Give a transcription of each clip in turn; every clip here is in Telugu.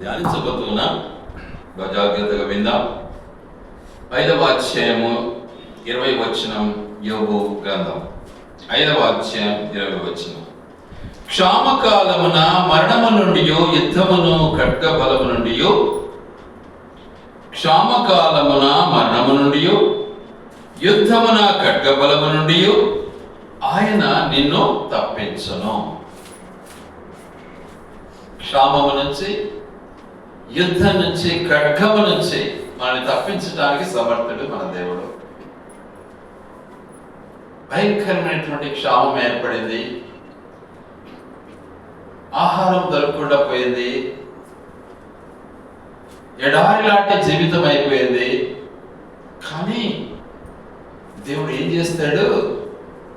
ధ్యానించబోతున్నాం. జాగ్రత్తగా విందాం. 5వ అధ్యాయము 20వ వచనం. యోబు గ్రంథం 5వ అధ్యాయం 20వ వచనం. క్షామకాలమున మరణము నుండి యుద్ధమును ఖడ్గ బలము నుండి, క్షామకాలమున మరణము నుండి యుద్ధమున ఖడ్గ బలము నుండి ఆయన నిన్ను తప్పించును. క్షామము నుంచి, యుద్ధం నుంచి, ఖడ్గము నుంచి మనల్ని తప్పించడానికి సమర్థుడు మన దేవుడు. భయంకరమైనటువంటి క్షామం ఏర్పడింది. ఆహారం దొరకకుండా పోయింది. ఎడారి లాంటి జీవితం అయిపోయింది. కానీ దేవుడు ఏం చేస్తాడు?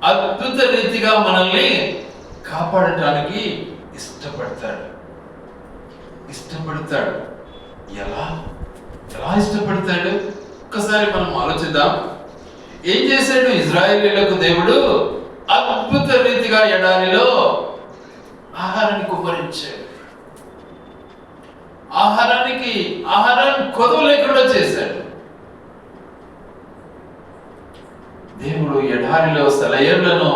అద్భుత రీతిగా మనల్ని కాపాడటానికి ఇష్టపడతాడు. ఎలా ఇష్టపడతాడు? ఒక్కసారి మనం ఆలోచిద్దాం. ఏం చేశాడు ఇజ్రాయేలీలకు దేవుడు? అద్భుత రీతిగా ఎడారిలో ఆహారాన్ని కుమ్మరించాడు. ఆహారాన్ని కొదవ లేకుండా చేశాడు. దేవుడు ఎడారిలో సెలయేళ్లను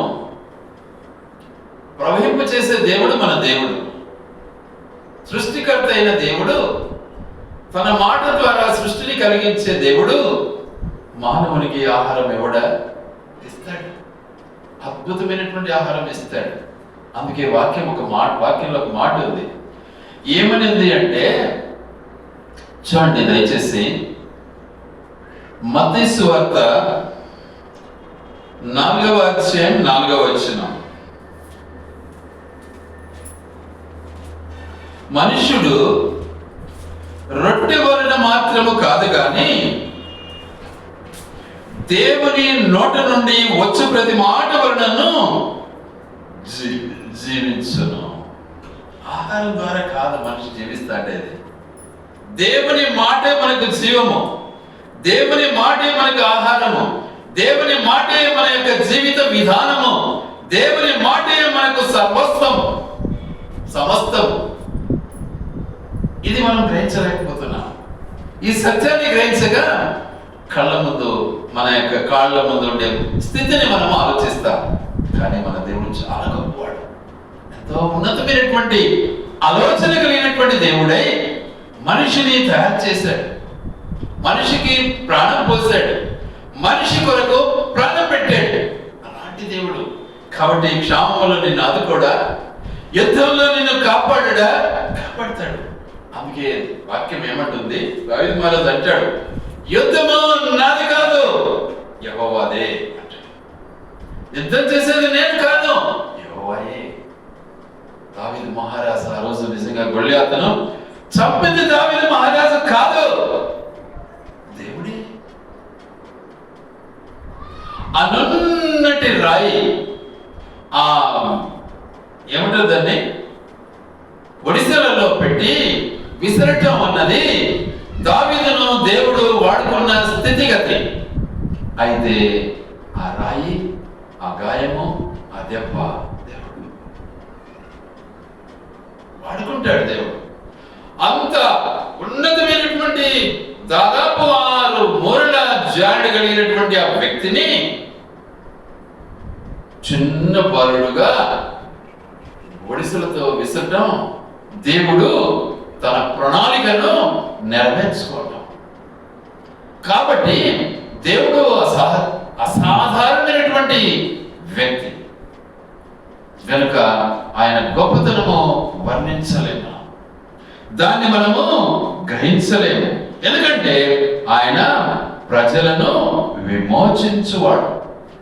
ప్రవహింప చేసే దేవుడు మన దేవుడు. సృష్టికర్త అయిన దేవుడు, తన మాట ద్వారా సృష్టిని కలిగించే దేవుడు మానవునికి ఆహారం ఇస్తాడు. అద్భుతమైనటువంటి ఆహారం ఇస్తాడు. అందుకే వాక్యంలో ఒక మాట ఉంది. ఏమనింది అంటే, చూడండి దయచేసి, మత్తయి సువార్త 4వ అధ్యాయం 4వ వచనం. మనుష్యుడు రొట్టె వలన మాత్రము కాదు గాని దేవుని నోట నుండి వచ్చు ప్రతి మాట వలనను జీవించును. ఆహారం ద్వారా కాదు మనిషి జీవిస్తాడేది. దేవుని మాటే మనకు జీవము, దేవుని మాటే మనకు ఆహారము, దేవుని మాటే మన యొక్క జీవిత విధానము, దేవుని మాటే మనకు సమస్తము. ఇది మనం గ్రహించలేకపోతున్నాం. ఈ సత్యాన్ని గ్రహించగా కళ్ళ ముందు, మన యొక్క కాళ్ళ ముందు ఉండే స్థితిని మనం ఆలోచిస్తాం. కానీ మన దేవుడు చాలా గొప్పవాడు. ఎంతో ఉన్నతమైనటువంటి ఆలోచన కలిగినటువంటి దేవుడై మనిషిని తయారు చేశాడు. మనిషికి ప్రాణం పోసాడు. మనిషి కొరకు ప్రాణం పెట్టాడు. అలాంటి దేవుడు. కాబట్టి క్షామంలో నిన్ను ఆదుకోడా, యుద్ధంలో నిన్ను కాపాడతాడు. అందుకే వాక్యం ఏమంటుంది? దావీదు మహారాజు అంటాడు, యుద్ధము నాది కాదు, యెహోవాదే. యుద్ధం చేసేది నేను కాదు, యెహోవాయే. దావీదు మహారాజు ఆ రోజు నిజంగా గొల్లియాతును చంపింది దావీదు మహారాజు కాదు, దేవుడే. అనున్నటి రాయి, ఏమంటారు దాన్ని, ఒడిశలలో పెట్టి విసరటం అన్నది దావీదును దేవుడు వాడుకున్న స్థితిగతి. అయితే ఆ రాయి, ఆ గాయము, ఆ దెబ్బ దేవుడు వాడుకుంటాడు. దేవుడు అంత ఉన్నతమైనటువంటి దాదాపు 6 మూరల జాడి కలిగినటువంటి ఆ వ్యక్తిని చిన్న బాలుడుగా ఒడిసెలతో విసరటం దేవుడు తన ప్రణాళికను నెరవేర్చుకోవటం. కాబట్టి దేవుడు అసాధారణమైనటువంటి వ్యక్తి కనుక ఆయన గొప్పతనము వర్ణించలేము, దాన్ని మనము గ్రహించలేము. ఎందుకంటే ఆయన ప్రజలను విమోచించువాడు.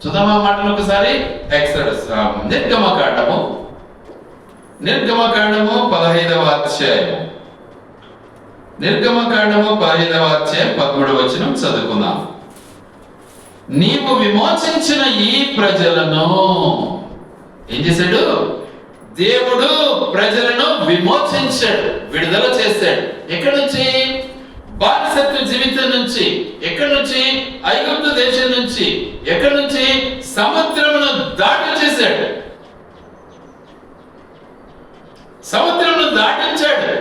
చూద్దామా మాటలు ఒకసారి. నిర్గమకాండము 15వ అధ్యాయము. నిర్గమకాండము 15వ అధ్యాయం 13వ వచనం చదువుకుందాం. నీవు విమోచించిన ఈ ప్రజలను ఏం చేశాడు? దేవుడు ప్రజలను విమోచించాడు, విడుదల చేశాడు. ఎక్కడి నుంచి? బానిసత్వ జీవితం నుంచి. ఎక్కడి నుంచి? ఐగుప్తు దేశం నుంచి. ఎక్కడి నుంచి? సముద్రమును దాటి చేశాడు. సముద్రమును దాటించాడు.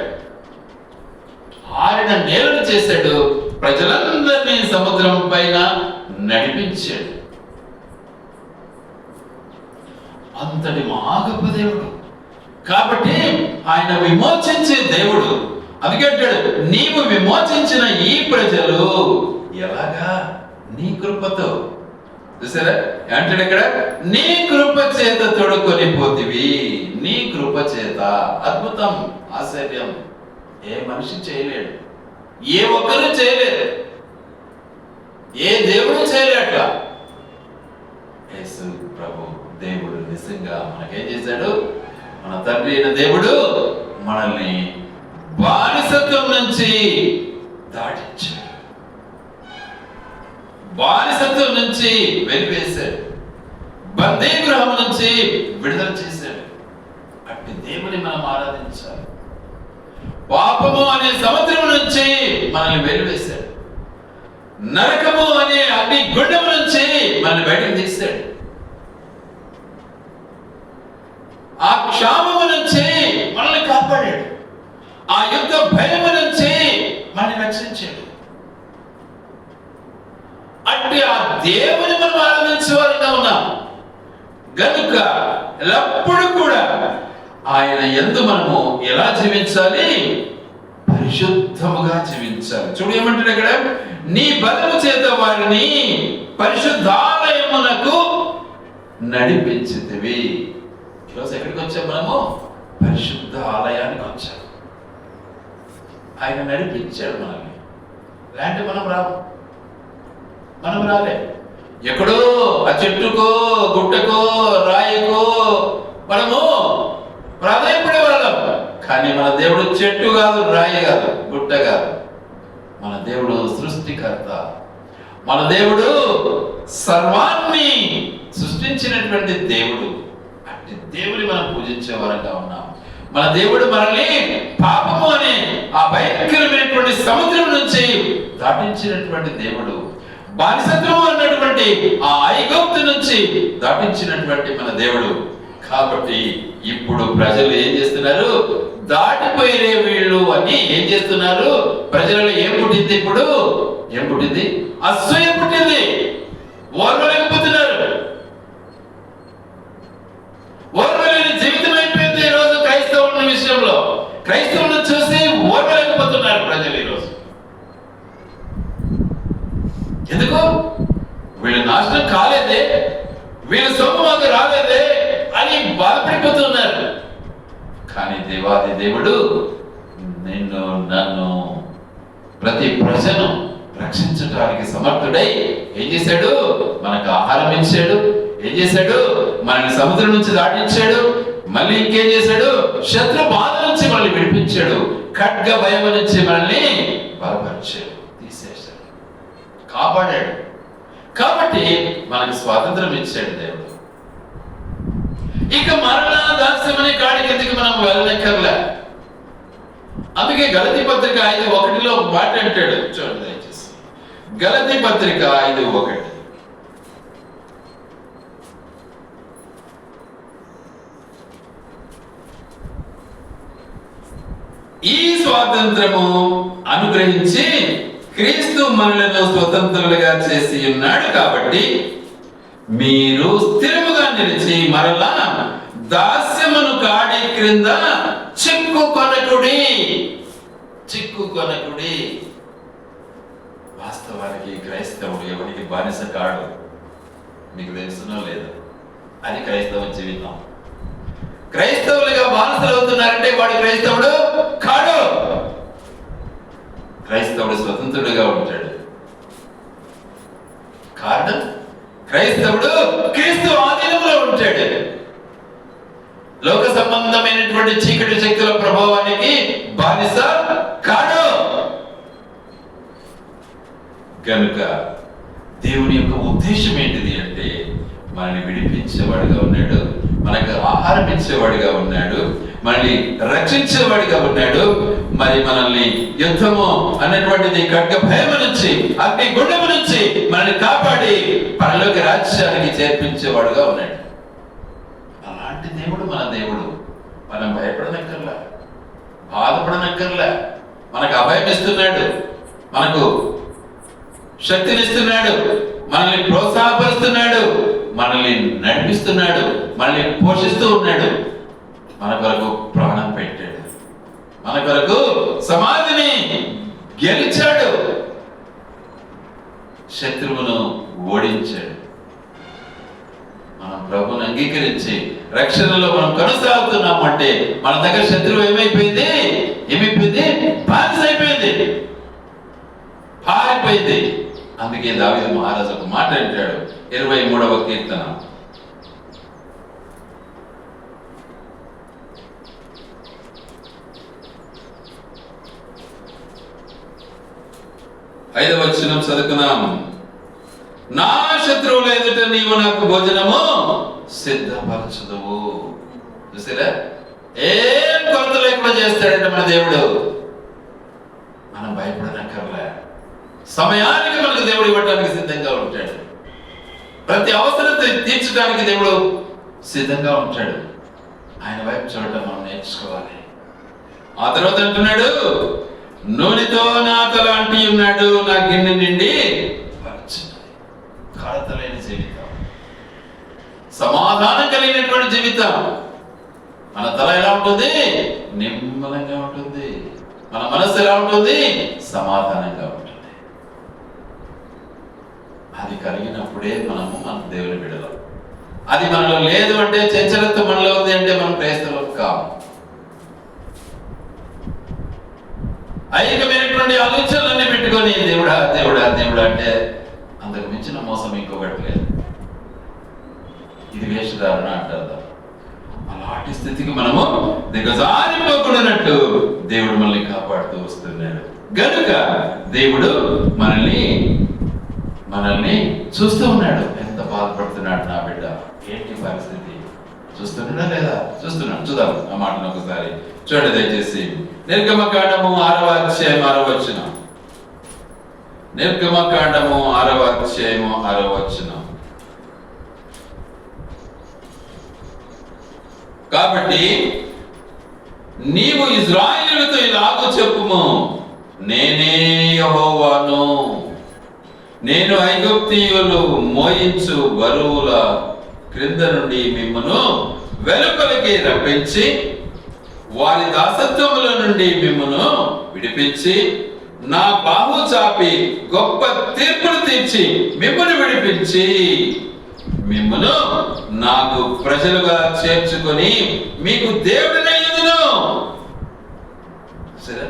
ఆయన నేలను చేశాడు, ప్రజలందరినీ సముద్రం పైన నడిపించాడు. అంతటి మహాగొప్ప దేవుడు కాబట్టి ఆయన విమోచించే దేవుడు. అందుకంటాడు, నీవు విమోచించిన ఈ ప్రజలు ఎలాగా? నీ కృపతో. చూసారా ఏమంటాడు ఇక్కడ? నీ కృప చేత తొడుకొని పోతివి. నీ కృప చేత. అద్భుతం, ఆశ్చర్యం. ఏ మనిషి చేయలేడు, ఏ ఒక్కరు చేయలేరు, ఏ దేవుడు చేయలేట. యేసు ప్రభు దేవుడు నిజంగా మనకేం చేశాడు? మన తండ్రి అయిన దేవుడు మనల్ని బానిసత్వం నుంచి దాటించాడు, బానిసత్వం నుంచి వెలివేశాడు, బందీ గృహం నుంచి విడుదల చేశాడు. అట్టి దేవుని మనం ఆరాధించాలి. పాపము అనే సముద్రం నుంచి మనల్ని వెలివేశాడు, నరకము అనే అగ్ని గుండం నుంచి మనల్ని బయటకు తీశాడు, ఆ క్షామము నుంచి మనల్ని కాపాడాడు, ఆ యుద్ధ భయము నుంచి మనల్ని రక్షించాడు. అంటే ఆ దేవుని మనం ఆరాధించేవారుగా ఉన్నాం గనుక ఎల్లప్పుడూ కూడా ఆయన యందు మనము ఎలా జీవించాలి? పరిశుద్ధముగా జీవించాలి. చూడు ఏమంటాడు ఇక్కడ? నీ బలము చేత వారిని పరిశుద్ధాలయమునకు నడిపించితివి. ఈరోజు ఎక్కడికి వచ్చాం మనము? పరిశుద్ధ ఆలయానికి వచ్చాం. ఆయన నడిపించాడు మనల్ని. ఇలాంటి మనం రాలే. ఎక్కడో ఆ చెట్టుకో గుట్టకో రాయకో మనము ప్రాధాన్యపడే వాళ్ళం. కానీ మన దేవుడు చెట్టు కాదు, రాయి కాదు, గుట్ట కాదు. మన దేవుడు సృష్టికర్త. మన దేవుడు సర్వాన్ని సృష్టించినటువంటి దేవుడు. అట్టి దేవుని మనం పూజించే వరంగా ఉన్నాం. మన దేవుడు మనల్ని పాపము అనే ఆ భయంకరమైనటువంటి సముద్రం నుంచి దాటించినటువంటి దేవుడు. బానిసత్వం అన్నటువంటి ఆ ఐగుప్తు నుంచి దాటించినటువంటి మన దేవుడు. కాబట్టి ఇప్పుడు ప్రజలు ఏం చేస్తున్నారు? దాటిపోయినే వీళ్ళు అని ఏం చేస్తున్నారు? ప్రజలలో ఏం పుట్టింది? ఇప్పుడు ఏం పుట్టింది? అసూయ పుట్టింది. ఓర్వలేకపోతున్నారు. ఓర్వలేని జీవితం అయిపోయింది ఈరోజు క్రైస్తవుల విషయంలో. క్రైస్తవులను చూసి ఓర్వలేకపోతున్నారు ప్రజలు ఈరోజు. ఎందుకు? వీళ్ళు నాశనం కాలేదే, వీళ్ళ సొమ్ము మాకు రాలేదే అని బాధపడిపోతున్నారు. కానీ దేవాది దేవుడు నిన్ను నన్ను ప్రతి ప్రజను రక్షించడానికి సమర్థుడై ఏం చేశాడు? మనకు ఆహారం ఇచ్చాడు. ఏం చేశాడు? మనల్ని సముద్రం నుంచి దాటించాడు. మళ్ళీ ఇంకేం చేశాడు? శత్రు బాధ నుంచి మనల్ని విడిపించాడు. ఖడ్గ భయం నుంచి మనల్ని బలపరిచాడు, తీసేశాడు, కాపాడాడు. కాబట్టి మనకు స్వాతంత్రం ఇచ్చాడు దేవుడు. ఇక మరలా దాస్యమనే కాడికి ఎందుకు మనం వెళ్ళనక్కర్లే. అందుకే గలతీ పత్రిక 5:1 ఒక మాట అంటాడు. చూడండి దయచేసి. గలతీ పత్రిక 5:1. ఈ స్వాతంత్రము అనుగ్రహించి క్రీస్తు మనలను స్వతంత్రులుగా చేసి ఉన్నాడు. కాబట్టి మీరు స్థిరముగా నిలిచి మరలా దాస్యమును కాడి క్రింద చిక్కుకొనకుడి. వాస్తవానికి క్రైస్తవుడు ఎవరికి బానిస కాడు. మీకు తెలుసునో లేదు? అది క్రైస్తవ జీవితం. క్రైస్తవులుగా బానిసలు అవుతున్నారంటే వాడు క్రైస్తవుడు కాడు. క్రైస్తవుడు స్వతంత్రుడుగా ఉంటాడు. కారణం క్రైస్తవుడు క్రీస్తు ఆధీనంలో ఉంటాడు. లోక సంబంధమైనటువంటి చీకటి శక్తుల ప్రభావానికి బానిస కాడు. కనుక దేవుని యొక్క ఉద్దేశం ఏంటిది అంటే మనల్ని విడిపించేవాడుగా ఉన్నాడు, మనకు ఆహారం ఇచ్చేవాడిగా ఉన్నాడు, మనల్ని రక్షించేవాడిగా ఉన్నాడు. మరి మనల్ని యుద్ధము అన్నటువంటిది ఖడ్గ భయం నుంచి, అగ్ని గుండము నుంచి మనల్ని కాపాడి పరలోక రాజ్యానికి చేర్పించేవాడుగా ఉన్నాడు. అలాంటి దేవుడు మన దేవుడు. మనం భయపడనక్కర్లా, బాధపడనక్కర్లా. మనకు అభయం ఇస్తున్నాడు, మనకు శక్తినిస్తున్నాడు, మనల్ని ప్రోత్సాహపరుస్తున్నాడు, మనల్ని నడిపిస్తున్నాడు, మనల్ని పోషిస్తూ ఉన్నాడు, మన కొరకు ప్రాణం పెట్టాడు, మన కొరకు సమాధిని గెలిచాడు, శత్రువును ఓడించాడు. మనం ప్రభువుని అంగీకరించి రక్షణలో మనం కొనసాగుతున్నాం అంటే మన దగ్గర శత్రువు ఏమైపోయింది బానిస అయిపోయింది, పారిపోయింది. అందుకే దావీదు మహారాజు ఒక మాట అంటాడు 23వ కీర్తన 5వ వచనం చదువుకున్నాం. నా శత్రువుల ఎదుట నీవు నాకు భోజనము సిద్ధపరచుదువు. చూసారా, ఏం కొరత లేకుండా చేస్తాడంటే మన దేవుడు. మనం భయపడనక్కర్లే, సమయానికి మనకు దేవుడు ఇవ్వడానికి సిద్ధంగా ఉంటాడు, ప్రతి అవసరం తీర్చడానికి దేవుడు సిద్ధంగా ఉంటాడు. ఆయన వైపు చూడటం మనం నేర్చుకోవాలి. ఆ తర్వాత అంటున్నాడు, నూనెతో నా తల అంటి ఉన్నాడు, నా గిన్నె నిండి కొరత లేని జీవితం, సమాధానం కలిగినటువంటి జీవితం. మన తల ఎలా ఉంటుంది? నిమ్మలంగా ఉంటుంది. మన మనస్సు ఎలా ఉంటుంది? సమాధానంగా ఉంటుంది. అది కలిగినప్పుడే మనము మన దేవుని బిడ్డలం. అది మనలో లేదు అంటే, చంచలత్వం మనలో ఉంది అంటే మనం క్రైస్తవులం కాము. ఐక్యమైనటువంటి ఆలోచనలన్నీ పెట్టుకొని దేవుడా దేవుడా దేవుడా అంటే అంతకు మించిన మోసం ఇంకొకటి లేదు. ఇది వేషధారణ అంటారు. అలాంటి స్థితికి మనము దిగజారిపోకూడనట్టు దేవుడు మనల్ని కాపాడుతూ వస్తున్నాడు. గనుక దేవుడు మనల్ని చూస్తూ ఉన్నాడు. ఎంత బాధపడుతున్నాడు నా బిడ్డ, ఏంటి పరిస్థితి, చూస్తున్నాడా లేదా? చూస్తున్నాడు. చూద్దాం ఆ మాటను ఒకసారి చూడండి దయచేసి. నిర్గమకాండము 6వ అధ్యాయం 6వ వచనం. నిర్గమకాండము 6వ అధ్యాయము 6వ వచనం. కాబట్టి నీవు ఇశ్రాయేలుతో ఇలాగ చెప్పుము, నేనే యెహోవాను, నేను ఐగుప్తీయులు మోయించు బరువుల క్రింద నుండి మిమ్మును వెలుపలికి రప్పించి వారి దాసత్వముల నుండి మిమ్మును విడిపించి నా బాహు చాపి గొప్ప తీర్పులు తీర్చి మిమ్మును విడిపించి మిమ్మును నాకు ప్రజలుగా చేర్చుకొని మీకు దేవుడినయ్యుదును. సరే,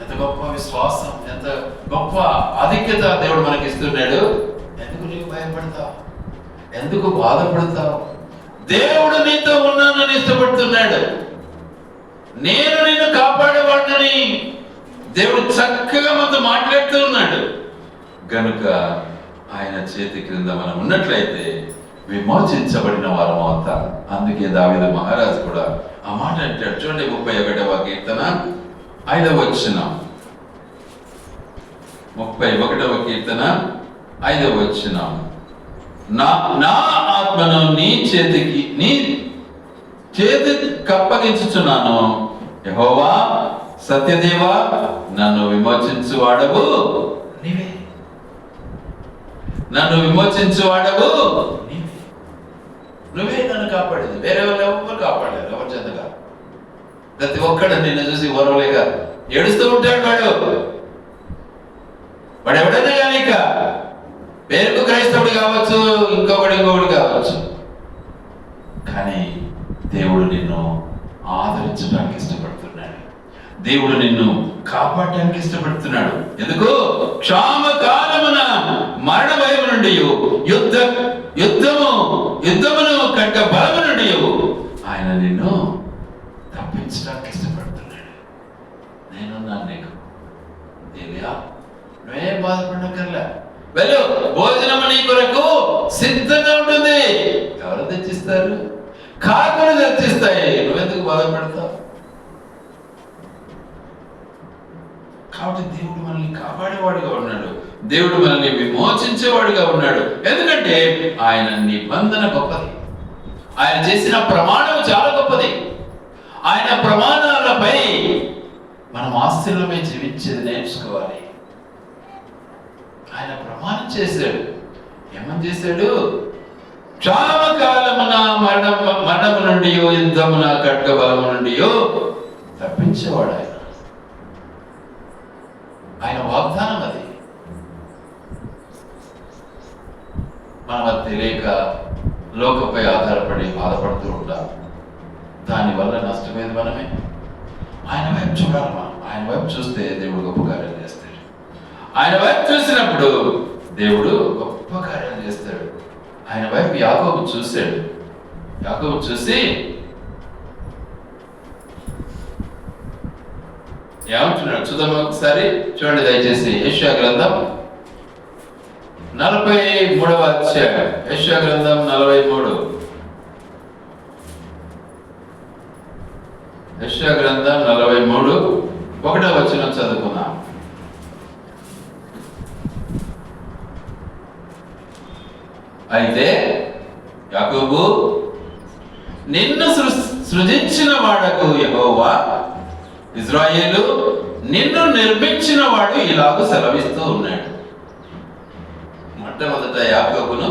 ఎంత గొప్ప విశ్వాసం, ఎంత గొప్ప ఆధిక్యత దేవుడు మనకి ఇస్తున్నాడు. ఎందుకు నీవు భయపడతావు? ఎందుకు బాధపడతావు? దేవుడు నీతో ఉన్నానని ఇష్టపడుతున్నాడు. నేను నిన్ను కాపాడేవాడిని దేవుడు చక్కగా మనతో మాట్లాడుతూ ఉన్నాడు. గనుక ఆయన చేతి క్రింద మనం ఉన్నట్లయితే విమోచించబడిన వారం అవుతాం. అందుకే దావీదు మహారాజు కూడా ఆ మాట అంటాడు. చూడండి 31వ కీర్తన 5వ వచనం. 31వ కీర్తన 5వ వచనం. నా ఆత్మను నీ చేతికి అప్పగించుచున్నాను. యెహోవా సత్యదేవా, నన్ను విమోచించువాడవు నీవే. నన్ను విమోచించువాడవు నీవే. నువ్వే నన్ను కాపాడేది, వేరే వాళ్ళు ఎవరు కాపాడలేరు. ఎవరు చెందగా ప్రతి ఒక్కడు నిన్ను చూసి ఓరవలేక ఏడుస్తూ ఉంటాడు. వాడు ఎవడైనా కానీ ఇక పేరుకు క్రైస్తవుడు కావచ్చు, ఇంకొకటి కావచ్చు, కానీ దేవుడు నిన్ను ఆదరించడానికి ఇష్టపడుతున్నాడు. దేవుడు నిన్ను కాపాడడానికి ఇష్టపడుతున్నాడు. ఎందుకు? క్షామకాలమున మరణ భయము నుండి యుద్ధమును కట్ట బలము నుండి ఆయన నిన్ను తప్పించడానికి ఇష్టపడుతున్నాడు. నేనున్నాను నీకు. ఏలియా, నువ్వేం బాధపడక్కర్లే, వెళ్ళు, భోజనము నీ కొరకు సిద్ధంగా ఉంటుంది. ఎవరు తెచ్చిస్తారు? కాకులు తెచ్చిస్తాయి. నువ్వెందుకు బాధపడతావు? కాబట్టి దేవుడు మనల్ని కాపాడేవాడుగా ఉన్నాడు. దేవుడు మనల్ని విమోచించేవాడుగా ఉన్నాడు. ఎందుకంటే ఆయన నిబంధన గొప్పది. ఆయన చేసిన ప్రమాణం చాలా గొప్పది. ఆయన ప్రమాణాలపై మనం ఆస్తులమే జీవించేది నేర్చుకోవాలి. ఆయన ప్రమాణం చేశాడు. ఏమని చేశాడు? క్షామకాలమున మరణము నుండి యుద్ధమున ఖడ్గ బలము నుండి తప్పించేవాడు ఆయన. ఆయన వాగ్దానం అది. మనం అది తెలియక లోకంపై ఆధారపడి బాధపడుతూ ఉంటాం. దానివల్ల నష్టమేది మనమే. ఆయన వైపు చూడాలి. మనం ఆయన వైపు చూస్తే దేవుడు గొప్ప కార్యాలు చేస్తాడు. ఆయన వైపు చూసినప్పుడు దేవుడు గొప్ప కార్యాలు చేస్తాడు. ఆయన వైపు యాకోబు చూశాడు. యాకోబు చూసి ఏమంటున్నాడు చూద్దాం ఒకసారి. చూడండి దయచేసి. యెషయా గ్రంథం 43వ అధ్యాయం. యెషయా గ్రంథం 43. యెషయా గ్రంథం 43 1వ వచనం చదువుకుందాం. అయితే యాకోబు, నిన్ను సృజించిన వాడకు యెహోవా, ఇశ్రాయేలు నిన్ను నిర్మించిన వాడు ఇలాగూ సెలవిస్తూ ఉన్నాడు. మొట్టమొదట యాకోబును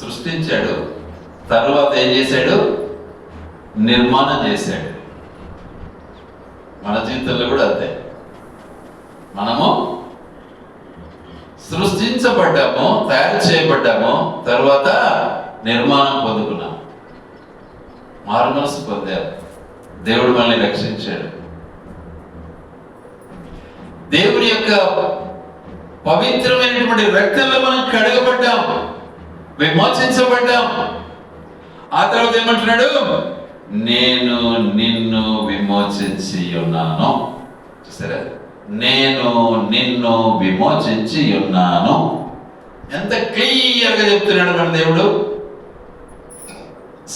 సృష్టించాడు. తర్వాత ఏం చేశాడు? నిర్మాణం చేశాడు. మన జీవితంలో కూడా అంతే. మనము సృష్టించబడ్డాము, తయారు చేయబడ్డాము, తర్వాత నిర్మాణం పొందుకున్నాం, మారు మనసు పొందారు. దేవుడు మనల్ని రక్షించాడు. దేవుని యొక్క పవిత్రమైనటువంటి రక్తంలో మనం కడగబడ్డాం, విమోచించబడ్డాం. ఆ తర్వాత ఏమంటున్నాడు? నేను నిన్ను విమోచించి ఉన్నాను. చూసారా? నేను నిన్ను విమోచించి ఉన్నాను. ఎంత క్లియర్గా చెప్తున్నాడు మన దేవుడు.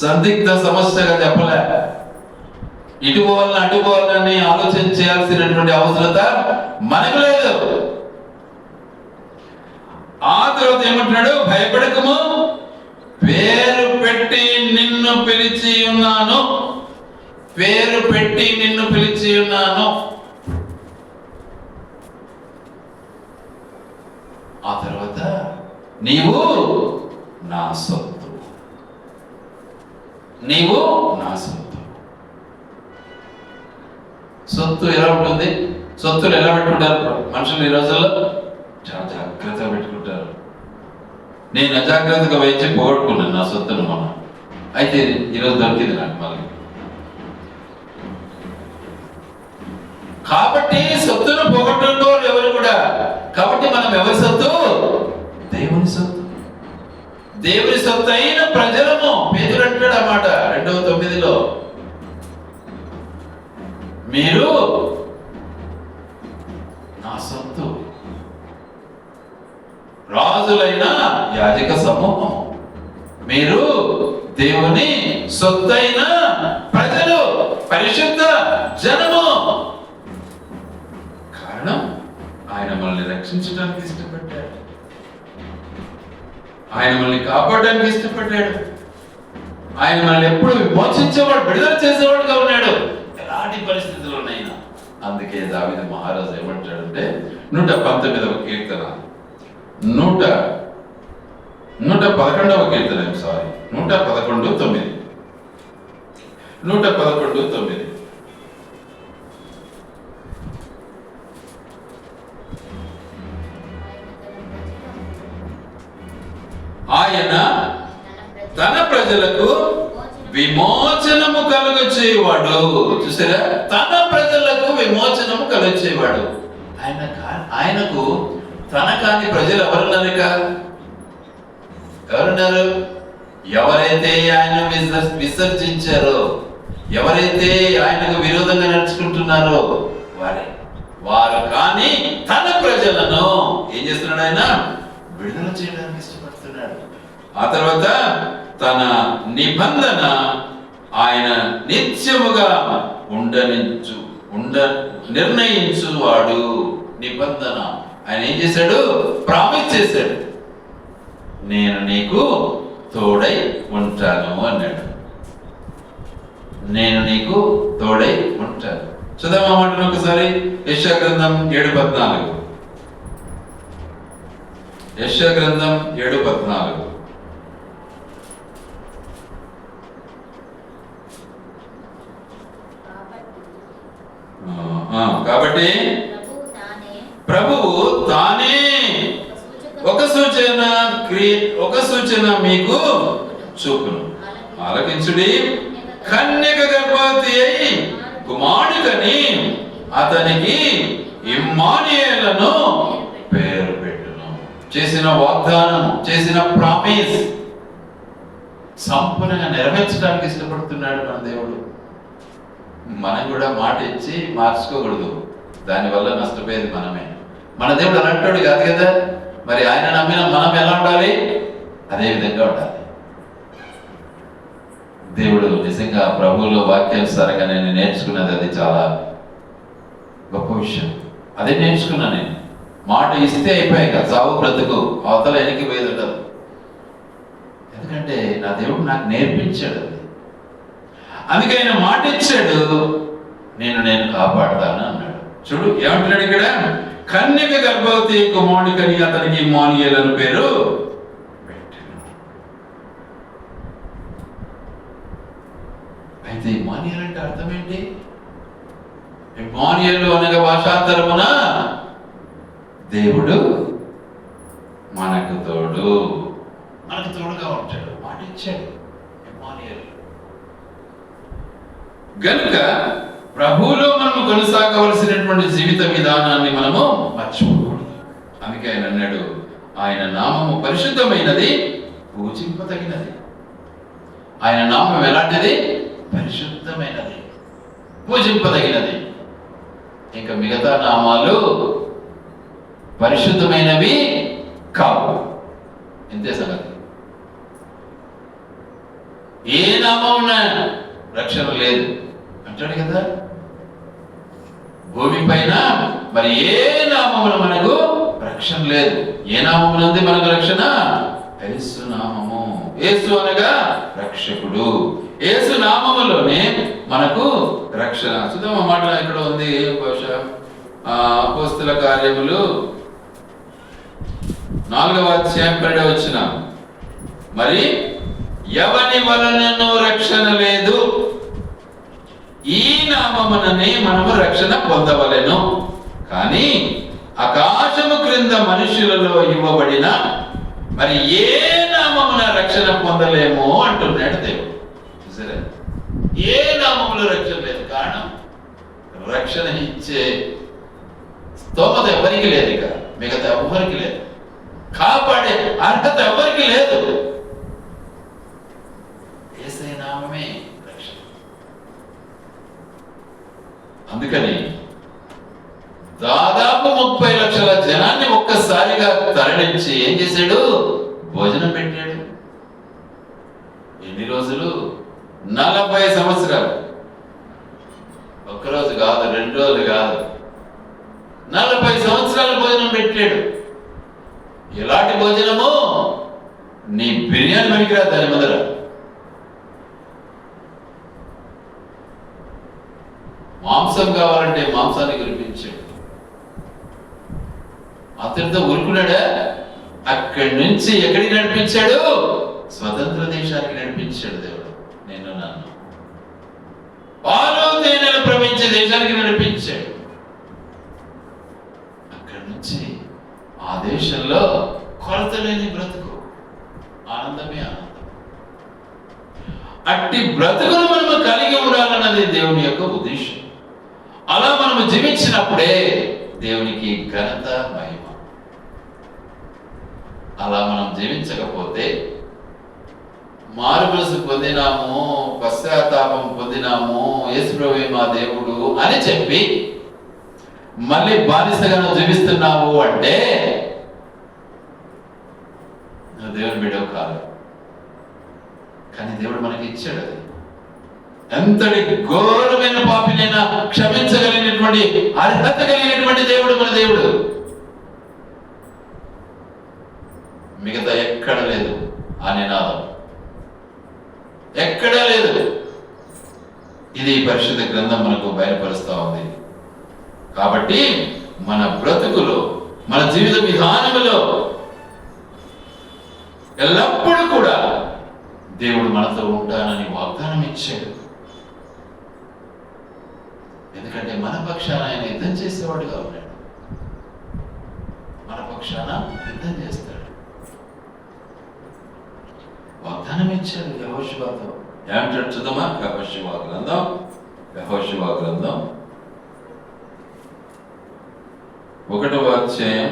సందిగ్ధ సమస్యగా చెప్పలే. ఇటు పోవాలని అటు పోవాలని ఆలోచన చేయాల్సినటువంటి అవసరత మనకు లేదు. ఆ తర్వాత ఏమంటున్నాడు? భయపడకము, పేరు పెట్టి నిన్ను పిలిచి ఉన్నాను. పేరు పెట్టి నిన్ను పిలిచి ఉన్నాను. ఆ తర్వాత నీవు నా సొత్తు. నీవు నా సొత్తు. సొత్తు ఎలా ఉంటుంది? సొత్తులు ఎలా పెట్టుకుంటారు మనుషులు ఈ రోజుల్లో? చాలా జాగ్రత్తగా పెట్టుకుంటారు. నేను అజాగ్రత్తగా వేయించి పోగొట్టుకున్నాను నా సొత్తును మొన్న. అయితే ఈరోజు దొరికింది నాకు మళ్ళీ. కాబట్టి సొత్తును పోగొట్టుకోరు ఎవరు కూడా. కాబట్టి మనం ఎవరి సొత్తు? దేవుని సొత్తు. దేవుని సొత్తు అయిన ప్రజలము. పేతురు అంటాడు అన్నమాట 2:9. మీరు నా సొత్తు, రాజులైన యాజక సమూహం, మీరు దేవుని సొత్తైన ప్రజలు, పరిశుద్ధ జనము. కారణం ఆయన మనల్ని రక్షించడానికి ఇష్టపడ్డాడు. ఆయన మనల్ని కాపాడడానికి ఇష్టపడ్డాడు. ఆయన మనల్ని ఎప్పుడు విమోచించేవాడు, విడుదల చేసేవాడుగా ఉన్నాడు ఎలాంటి పరిస్థితుల్లోనైనా. అందుకే దావీదు మహారాజు ఏమంటాడంటే 119వ కీర్తన 111వ కీర్తన 111:9 111:9 ఆయన తన ప్రజలకు విమోచనము కలుగచేవాడు. చూసారా? తన ప్రజలకు విమోచనము కలుగచేవాడు. ఆయనకు తన కాని ప్రజలు ఎవరున్నారు? ఎవరున్నారు? ఎవరైతే ఆయన విసర్జించారో, ఎవరైతే ఆయనకు విరోధంగా నడుచుకుంటున్నారో వారు కానీ తన ప్రజలను ఏం చేస్తున్నాడు? ఆయన విడుదల చేయడానికి ఇష్టపడుతున్నాడు. ఆ తర్వాత తన నిబంధన ఆయన నిత్యముగా నిర్ణయించువాడు. నిబంధన ఆయన ఏం చేశాడు? ప్రామిస్ చేశాడు. నేను నీకు తోడై ఉంటాను అన్నాడు. నేను నీకు తోడై ఉంటాను. చదవా మాటను ఒకసారి. యెషయా గ్రంథం 7:14. యెషయా గ్రంథం 7:14. కాబట్టి ప్రభువు తానే ఒక సూచన మీకు చూపును. ఆలకించుడి. కన్యక గర్భవతి అయి కుమారుడికని అతనికి ఇమ్మానుయేలును పేరు పెట్టును. చేసిన వాగ్దానం, చేసిన ప్రామిస్ సంపూర్ణంగా నెరవేర్చడానికి ఇష్టపడుతున్నాడు మన దేవుడు. మనం కూడా మాట ఇచ్చి మార్చుకోకూడదు. దానివల్ల నష్టపోయేది మనమే. మన దేవుడు అలాంటి కాదు కదా. మరి ఆయన నమ్మిన మనం ఎలా ఉండాలి? అదే విధంగా ఉండాలి. దేవుడు నిజంగా ప్రభువులో వాక్యానుసారంగా నేను నేర్చుకున్నది అది చాలా గొప్ప విషయం. అదే నేర్చుకున్నా నేను. మాట ఇస్తే అయిపోయాక చావు బ్రతుకు అవతల వెనక్కి పోయేది ఉండదు. ఎందుకంటే నా దేవుడు నాకు నేర్పించాడు. అందుకే ఆయన మాట ఇచ్చాడు, నేను కాపాడతాను అన్నాడు. చూడు ఏమంటున్నాడు ఇక్కడ, కన్యక గర్భవతి కుమారుడికని అతనికి ఇమ్మానుయేలు అని పేరు పెట్టాను. అయితే ఇమ్మానుయేలు అంటే అర్థం ఏంటి? ఇమ్మానుయేలు అనగా భాషాంతరమున దేవుడు మనకు తోడుగా ఉంటాడు. మాట ఇచ్చాడు ఇమ్మానుయేలు. గనుక ప్రభువులో మనము కొనసాగవలసినటువంటి జీవిత విధానాన్ని మనము మర్చిపోకూడదు. అందుకే ఆయన అన్నాడు, ఆయన నామము పరిశుద్ధమైనది, పూజింపదగినది. ఆయన నామం ఎలాంటిది? పరిశుద్ధమైనది, పూజింపదగినది. ఇంకా మిగతా నామాలు పరిశుద్ధమైనవి కావు. ఇంతే సంగతి. ఏ నామం రక్షణ లేదు అంటాడు కదా. భూమి పైన మరి ఏ నామమున మనకు రక్షణ లేదు. ఏ నామమునంది మనకు రక్షణ? యేసు నామము. యేసు అనగా రక్షకుడు. యేసు నామములోనే మనకు రక్షణ. చూద్దాం ఆ మాట ఇక్కడ ఉంది. బహుశా అపోస్తల కార్యములు 4వ అధ్యాయం 12వ వచనం. మరి ఎవని వలనను రక్షణ లేదు, ఈ నామముననే మనము రక్షణ పొందవలెను. కానీ ఆకాశము క్రింద మనుషులలో ఇవ్వబడిన మరి ఏ నామమున రక్షణ పొందలేము అంటున్నాడు దేవుడు. సరే, ఏ నామములో రక్షణ లేదు. కారణం, రక్షణ ఇచ్చే స్తోమత ఎవరికి లేదు. ఇక మిగతా ఎవరికి లేదు. కాపాడే అర్హత ఎవరికి లేదు. యేసయ్య నామమే రక్షణ. అందుకని దాదాపు 30 లక్షల జనాన్ని ఒక్కసారిగా తరలించి ఏం చేశాడు? భోజనం పెట్టాడు. ఎన్ని రోజులు? 40 సంవత్సరాలు. ఒక్కరోజు కాదు, 2 రోజులు కాదు, 40 సంవత్సరాలు భోజనం పెట్టాడు. ఎలాంటి భోజనము? నీ బిర్యానీ పనికిరాదు దాని మొదల. మాంసం కావాలంటే మాంసాన్ని కురిపించాడు. అతనితో ఉరుకున్నాడా? అక్కడి నుంచి ఎక్కడికి నడిపించాడు? స్వతంత్ర దేశానికి నడిపించాడు దేవుడు. నన్ను పాలు తేనెలు ప్రవహించే దేశానికి నడిపించాడు. అక్కడి నుంచి ఆ దేశంలో కొరత లేని బ్రతుకు, ఆనందమే ఆనందం. అట్టి బ్రతుకును మనము కలిగి ఉండాలన్నది దేవుని యొక్క ఉద్దేశం. అలా మనము జీవించినప్పుడే దేవునికి ఘనత, మహిమ. అలా మనం జీవించకపోతే మారు మనసు పొందినాము, పశ్చాత్తాపం పొందినాము, యేసుప్రభువే మా దేవుడు అని చెప్పి మళ్ళీ బానిసగా జీవిస్తున్నావు అంటే నువ్వు దేవుని బిడ్డవు కాదు. కానీ దేవుడు మనకి ఇచ్చాడు. అది ఎంతటి ఘోరమైన పాపినైనా క్షమించగలిగినటువంటి అర్హత కలిగినటువంటి దేవుడు మన దేవుడు. మిగతా ఎక్కడ లేదు ఆ నినాదం, ఎక్కడా లేదు. ఇది పరిశుద్ధ గ్రంథం మనకు బయలుపరుస్తూ ఉంది. కాబట్టి మన బ్రతుకులో, మన జీవిత విధానములో ఎల్లప్పుడూ కూడా దేవుడు మనతో ఉంటానని వాగ్దానం ఇచ్చాడు. ఎందుకంటే మన పక్షాన ఆయన యుద్ధం చేసేవాడుగా ఉన్నాడు. మన పక్షాన యుద్ధం చేస్తాడు. వాగ్దానం ఇచ్చాడు యెహోషువతో. ఏమంటాడు చూద్దామా? యెహోషువ గ్రంథం 1వ అధ్యాయం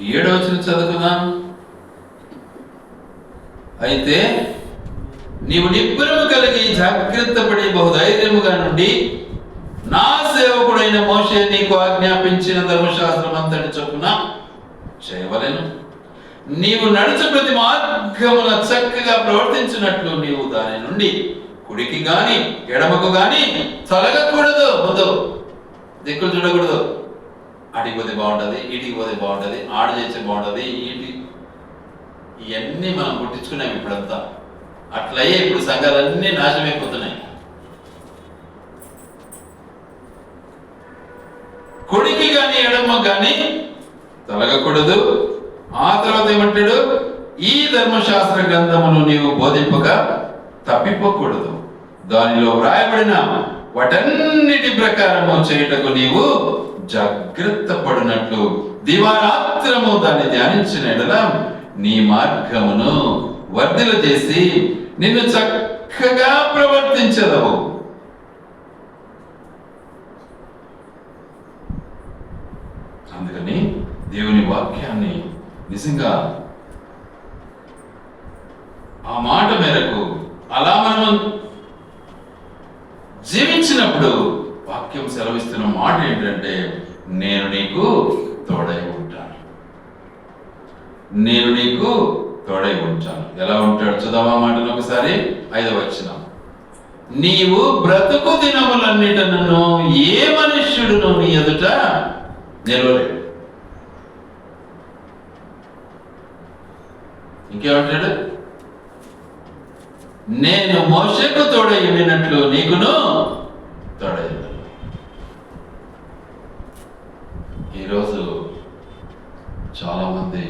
7వ వచనం చదువుకుందాం. అయితే నీవు నిబ్బరము కలిగి జాగ్రత్త పడి బహుధైర్యముగా నుండి నా సేవకుడైన మోషే నీకు ఆజ్ఞాపించిన ధర్మశాస్త్రం అంతటి చొప్పున చేయవలెను. నీవు నడుచు ప్రతి మార్గమున చక్కగా ప్రవర్తించినట్లు నీవు దాని నుండి కుడికి గాని ఎడమకు గాని తొలగకూడదు. ముందు దిక్కులు చూడకూడదు. అడిగి పోతే బాగుంటుంది, ఈటికి పోతే బాగుంటుంది, ఆడ చేస్తే బాగుంటుంది, ఇవన్నీ మనం పుట్టించుకున్నాం ఇప్పుడంతా. అట్లయ్యే ఇప్పుడు సంఘాలన్నీ నాశనమైపోతున్నాయి. కుడికి కానీ ఎడమ కానీ తొలగకూడదు. ఆ తర్వాత ఏమంటాడు? ఈ ధర్మశాస్త్ర గ్రంథమును నీవు బోధింపక తప్పిపోకూడదు. దానిలో వ్రాయబడిన వాటన్నిటి ప్రకారము చేయుటకు నీవు జాగ్రత్త పడినట్లు దివారాత్రము దాన్ని ధ్యానించిన ఎడల నీ మార్గమును వర్ధిల చేసి నిన్ను చక్కగా ప్రవర్తించదవు. అందుకని దేవుని వాక్యాన్ని నిజంగా ఆ మాట మేరకు అలా మనం జీవించినప్పుడు వాక్యం సెలవిస్తున్న మాట ఏంటంటే, నేను నీకు తోడై ఉంటాను, నేను నీకు తోడై ఉంటాను. ఎలా ఉంటాడు చూద్దామా మాటను ఒకసారి. 5వ వచనం. నీవు బ్రతుకు దినములన్నిటను ఏ మనుష్యుడును నీ ఎదుట నిలవలేడు. ఇంకేమంటాడు? నేను మోషేకు తోడై ఉండినట్లు నీకును తోడై. ఈరోజు చాలా మంది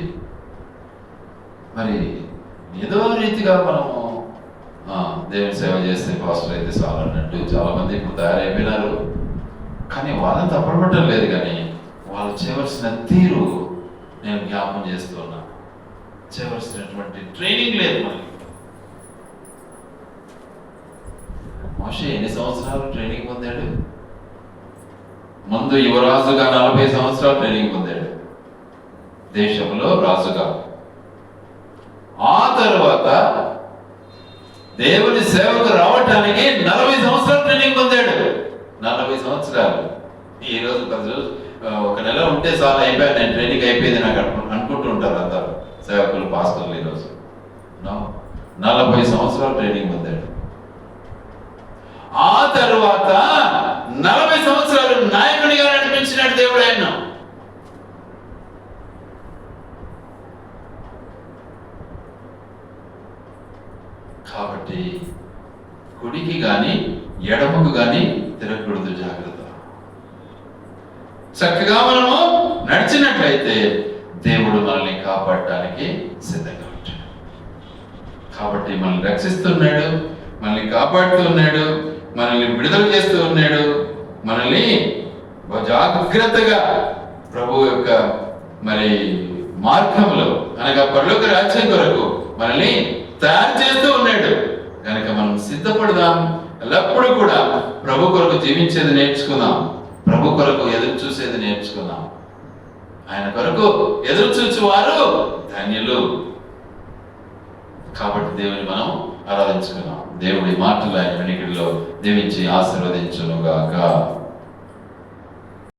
మరి ఏదో రీతిగా మనము దేవుని సేవ చేస్తే పాస్టర్ అయితే చాలు అన్నట్టు చాలా మంది ఇప్పుడు తయారైపోయినారు. కానీ వాళ్ళని తప్పడబట్టం లేదు, కానీ వాళ్ళు చేయవలసిన తీరు నేను జ్ఞాపకం చేస్తున్నా. చేయవలసినటువంటి ట్రైనింగ్ లేదు మనకి. మోషే ఎన్ని సంవత్సరాలు ట్రైనింగ్ పొందాడు? ముందు యువరాజుగా 40 సంవత్సరాలు ట్రైనింగ్ పొందాడు దేశంలో రాజుగా. ఆ తర్వాత దేవుని సేవకు రావటానికి 40 సంవత్సరాలు ట్రైనింగ్ పొందాడు. 40 సంవత్సరాలు. ఈరోజు ఒక నెల ఉంటే చాలా అయిపోయాను, నేను ట్రైనింగ్ అయిపోయింది నాకు అనుకుంటూ ఉంటారు అందరు సేవకులు, పాస్టర్లు. ఈరోజు 40 సంవత్సరాలు ట్రైనింగ్ పొందాడు. ఆ తరువాత 40 సంవత్సరాలు నాయకునిగా నడిపించినాడు దేవుడు ఆయన. కాబట్టి కుడికి గాని ఎడమకు గాని తిరగకూడదు. జాగ్రత్త. చక్కగా మనము నడిచినట్లయితే దేవుడు మనల్ని కాపాడటానికి సిద్ధంగా ఉంటాడు. కాబట్టి మనల్ని రక్షిస్తున్నాడు, మనల్ని కాపాడుతున్నాడు, మనల్ని విడుదల చేస్తూ ఉన్నాడు. మనల్ని జాగ్రత్తగా ప్రభు యొక్క మరి మార్గంలో అనగా పరలోక రాజ్యం కొరకు మనల్ని తయారు చేస్తూ ఉన్నాడు. కనుక మనం సిద్ధపడదాం. ఎల్లప్పుడూ కూడా ప్రభు కొరకు జీవించేది నేర్చుకుందాం. ప్రభు కొరకు ఎదురు చూసేది నేర్చుకుందాం. ఆయన కొరకు ఎదురు చూచువారు ధన్యులు. కాబట్టి దేవుని మనం ఆరాధించుకున్నాం. దేవుడి మాటలు ఆయన వెనుకడిలో దీవించి ఆశీర్వదించునుగాక.